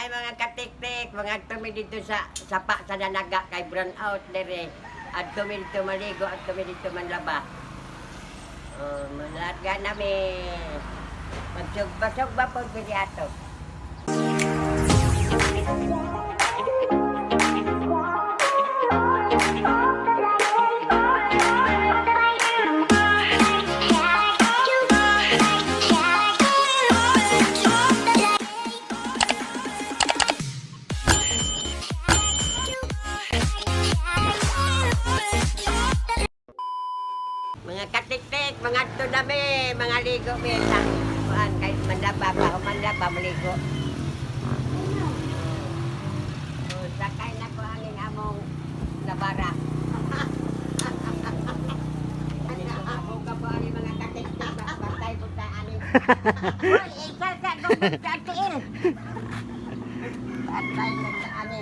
Ay mga katik-tik, mga tumi dito sa sapa sa nanaga kay brown out dire. At tumi dito maligo at tumi dito manlaba. Manlarga namin. Magsugba-sugba po pili ato. Mga katik-tik, mga tunami, mga ligo mi sa kuan kay manlaba pa manlaba maligo. Sakay na ko ang among nabara. Ako ka po ang mga katik-tik batay punta ani. Hoy, ikal ka ko tiil. Batay na ani.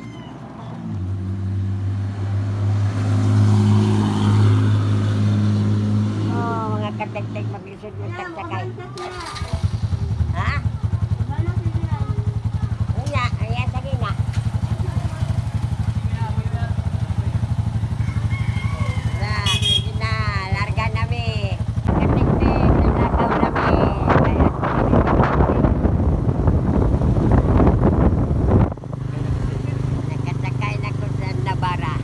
Katek-tek mabilisod mo tagsakay. Ha? Iya, iya sige na. Sige na, larga nami. Katek-tek, nalagaw nami. Nakasakay na ko sa Nabara.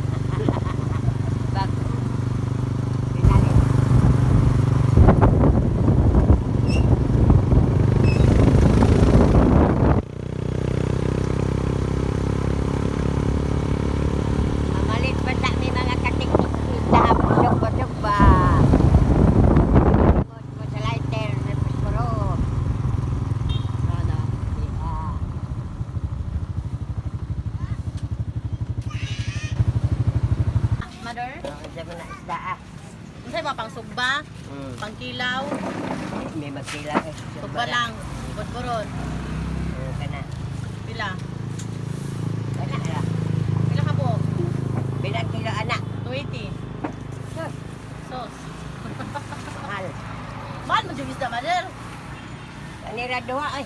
Unsay mo pang sugba, pang kilaw, may magkilaw eh. sugba lang, budburon. Kana. Pila? Kana ra. Pila ka buok? Bilang kilo anak. 280. Sus, Sos. mahal. Mahal mo yung isda, mother. Kanira duha ay.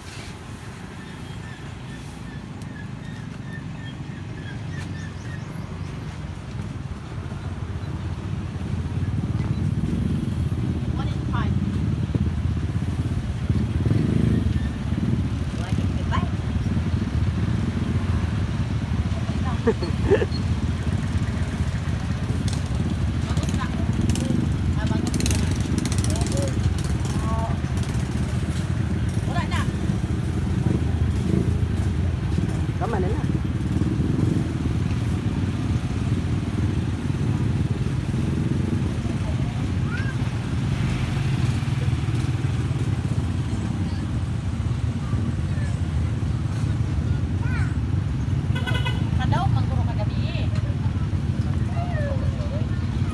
Tama na na. Kadaw, mangguro ka gabi.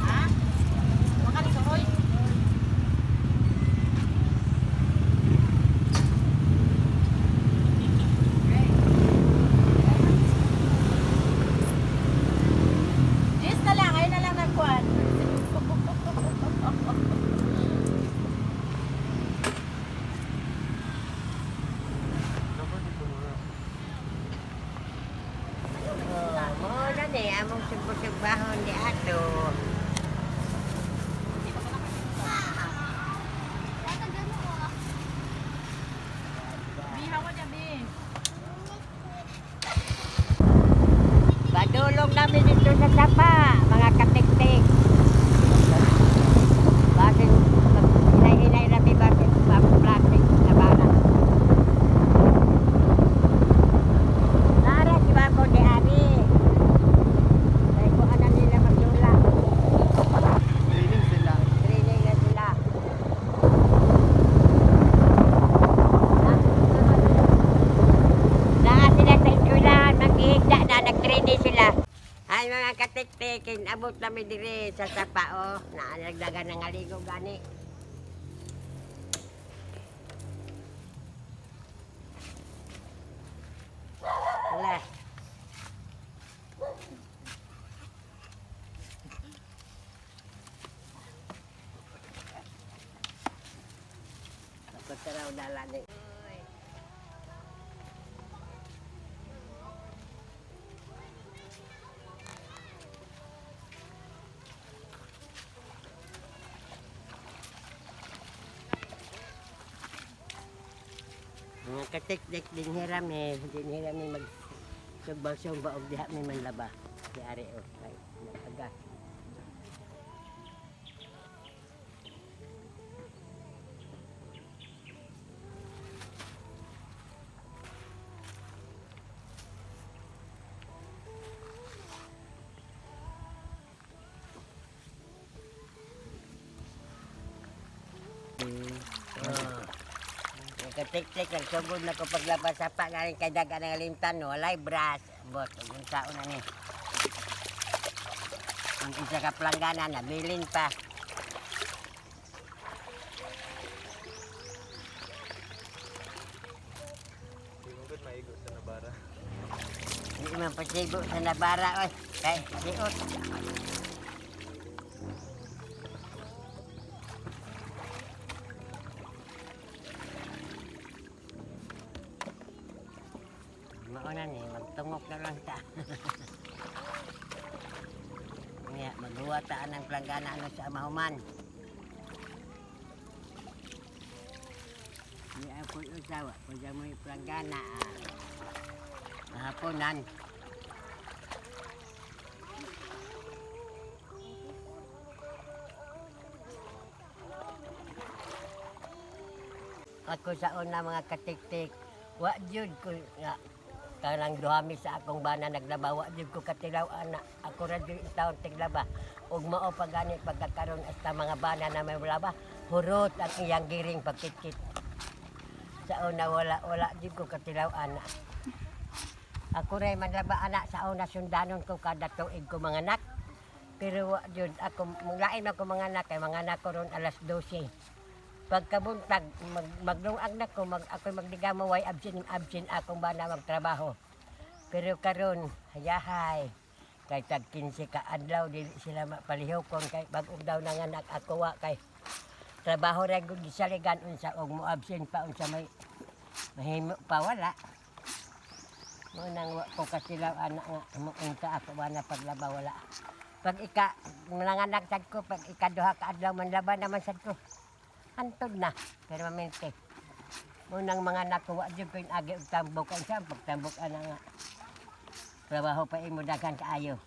Ha? Maka ni Soroy. Jis na lang, ayun na lang nagkuhan. Mo na ni among sugbo-sugbahon di ato. Bihaw ko niya, Bi. Padulong namin dito sa sapa, mga katik-tik. Bakit hinay-hinay namin bakit plastic na bala. Nara, si Babo di Ari. Dahil kung ano nila magdula. Training sila. Training na sila. Lahat sila sa eskwelahan, mag-ihigda na, nag-training sila. Ay mga katik-tik, abot namin dire sa sapa, oh. Nagdagan ng aligo gani. Wala. Tapos raw dala ni. katik-tik din hirami, din hirami mag sumbaw-sumbaw og diha may manlaba. Di ari o kay nagagas. Katik-tik ang sugod na ko paglabas sa pa galing kay daga ng limtan no, walay bras. Bot, ang taon na ni. Ang isa ka planggana na bilin pa. Di mo gud maigo sa nabara. Hindi man pasigo sa nabara oy. Kay siot. Mauna ni, magtungok na lang ta. Nga, maghuwa taan ng planggana ano sa mahuman. Hindi ako usawa, kung mo yung planggana, mahaponan. Ako sa una mga katik-tik, wa jud ko nga kanang duhami sa akong bana naglaba, wa jud ko katilaw ana. Ako ra jud taon tiglaba. Ug mao pa gani pagkakaroon hasta mga bana na may laba, hurot ang iyang giring pagkikit. Sa una wala jud ko katilaw ana. Ako ray manlaba ana sa una sundanon ko kada tuig ko mga anak. Pero wa jud ako mulain ako mga anak kay mga anak ko ron alas 12. Pagkabuntag, maglungag na ko, ako'y magdigamaway, absin akong bana magtrabaho. Pero karon hayahay, kay tag 15 ka adlaw, dili sila mapalihokon, kay bagong daw nanganak ako wa, kay trabaho rin kung gisaligan, unsa, og mo absin pa, unsa may mahimo pa, wala. Munang ko kasilaw, anak nga, muunta ako bana paglaba, wala. Pag nanganak sad ko, pag ikaduha ka adlaw, manlaba naman sad ko. Antod na, permanente. Munang mga nakuha dyan ko yung agi og tambok ang siya, pagtambok ana nga. Trabaho pa imo daghan kaayo.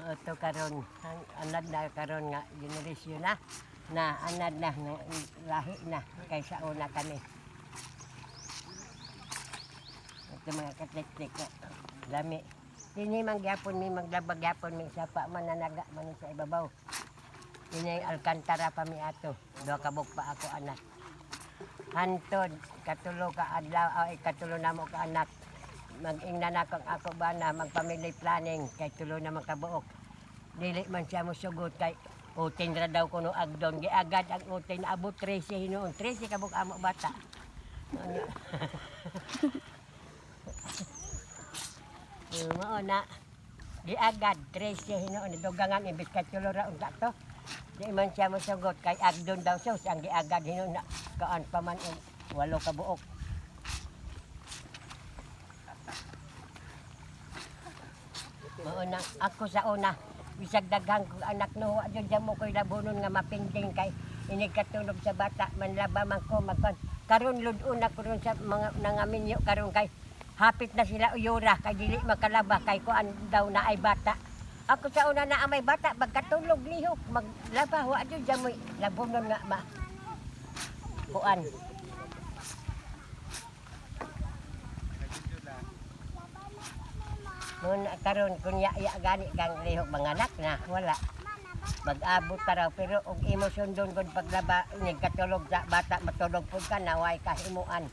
Ito karon, ang anad na karon nga generasyon na anad na, lahi na, kaysa una kami. Ito mga katik-tik na, dami. Hindi mangyapon, may maglabag yapon, may sapa, mananaga man sa ibabaw. Ini Alcantara pa mi ato. Do kabuk pa ako anak. Hantod katulo ka adlaw ay katulo namo ka anak. Mag-ingnan ako bana magpamily planning kay tulo na makabuok. Dili man siya mosugot kay utin ra daw kuno agdon giagad ang utin abot 13 hinuon 13 kabuk amo bata. Mao na giagad 13 hinuon dugangan imbis ka tulo ra unta to. Di man siya masugot kay agdon daw sus ang giagad hinon na kaan pa man og 8 ka buok. Mauna ako sa una bisag daghang kog anak no adyo jamo koy labonon nga mapinding kay inig katulog sa bata manlaba man ko magkon karon ludon na karon sa mga nangaminyo karon kay hapit na sila uyura kay dili makalaba kay kuan daw na ay bata. Ako sa una na amay bata, magkatulog lihok, maglaba, wa dyan dyan mo'y labunon nga ma. Kuan. Muna karon kunya ya gani kang lihok mga anak na, wala. Mag-abot pa raw, pero og imo sundon kung paglaba, katulog sa bata, matulog po ka, naway kahimuan.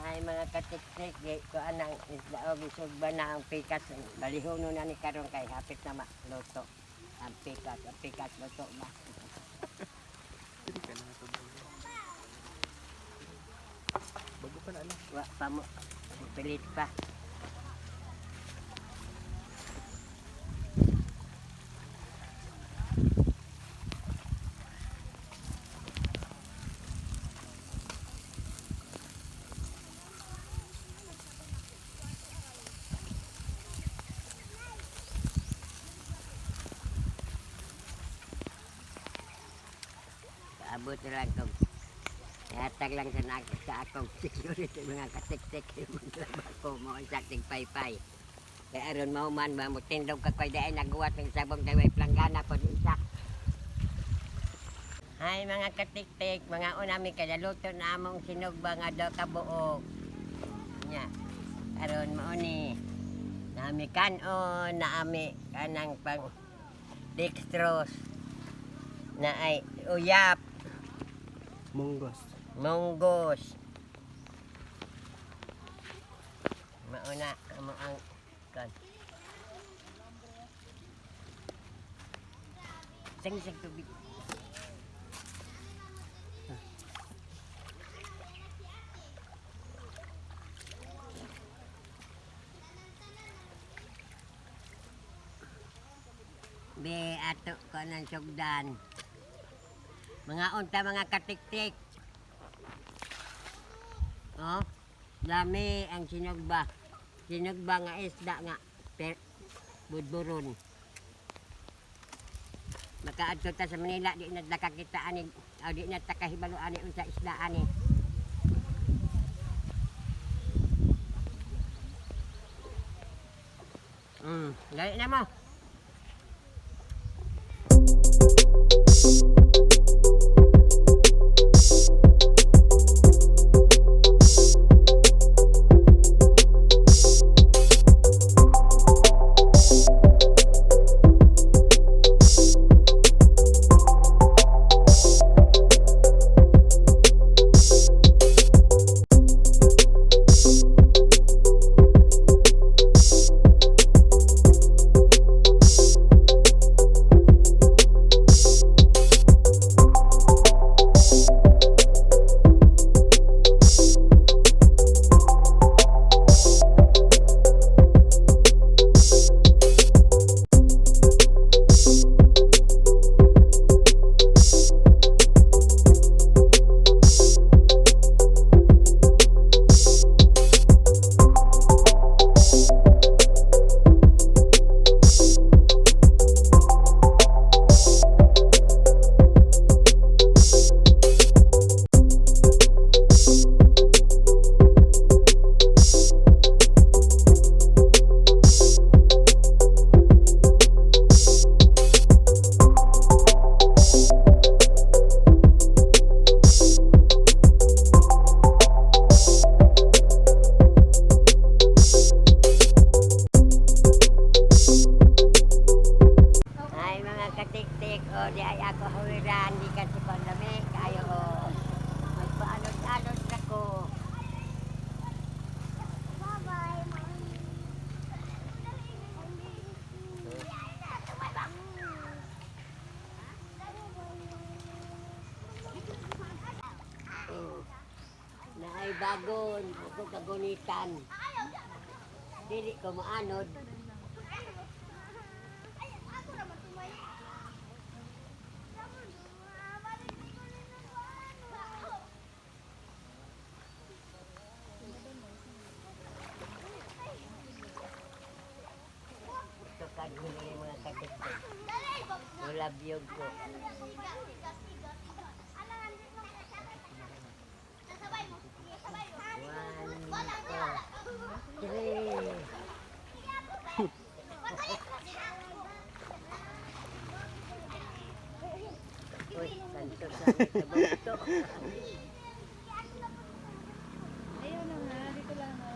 Ay mga katik-tik, ko anang isdaog isugba na ang pikas, balihono na ni karon kay hapit na maluto. Ang pikas luto ba? Hindi ka na ito. Bago pa na ano? Wa pa mo, pilit pa. buti lang kong hatag lang sa akong security mga katik-tik maglaba ko mo sa ating paypay. Kaya aron mahuman ba mo tindog ka koy dai naguwat ng sabong kay way planggana pod isa. Hay mga katik-tik, mga unami kaya luto na among sinugba nga do ka buok. Nya. Aron mao ni nami kanon, naami kanang pang dextrose na ay uyap, Munggos. munggos. Mauna amo ang kan. Sing tubig. Be ato ko ng sugdan. Mga unta mga katik-tik. Oh, dami ang sinugba. Sinugba nga isda nga budburon. Makaadto ta sa Manila di na nakakita ani o di na takahibalo ani unsa isda ani. Gali na mo. katik-tik o di ay ako hawiran di kasi pandami kayo o magpaalot-alot ako. Na ay bagon ako kagunitan dili ko maanod. Gulay mga katik-tik. Wala biyog ko. 1, 2, 3. Uy, kanto sa buto. Ayaw na nga, dito lang na.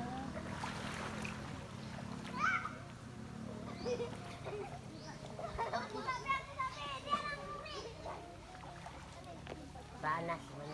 Panas man.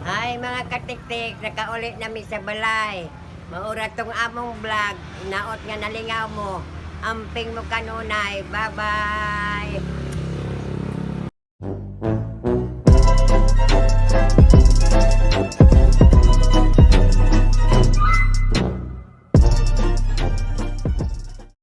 Hi mga katik-tik, nakaulit namin sa balay. Maura tong among vlog, inaot nga nalingaw mo. Amping mo kanunay. Bye-bye.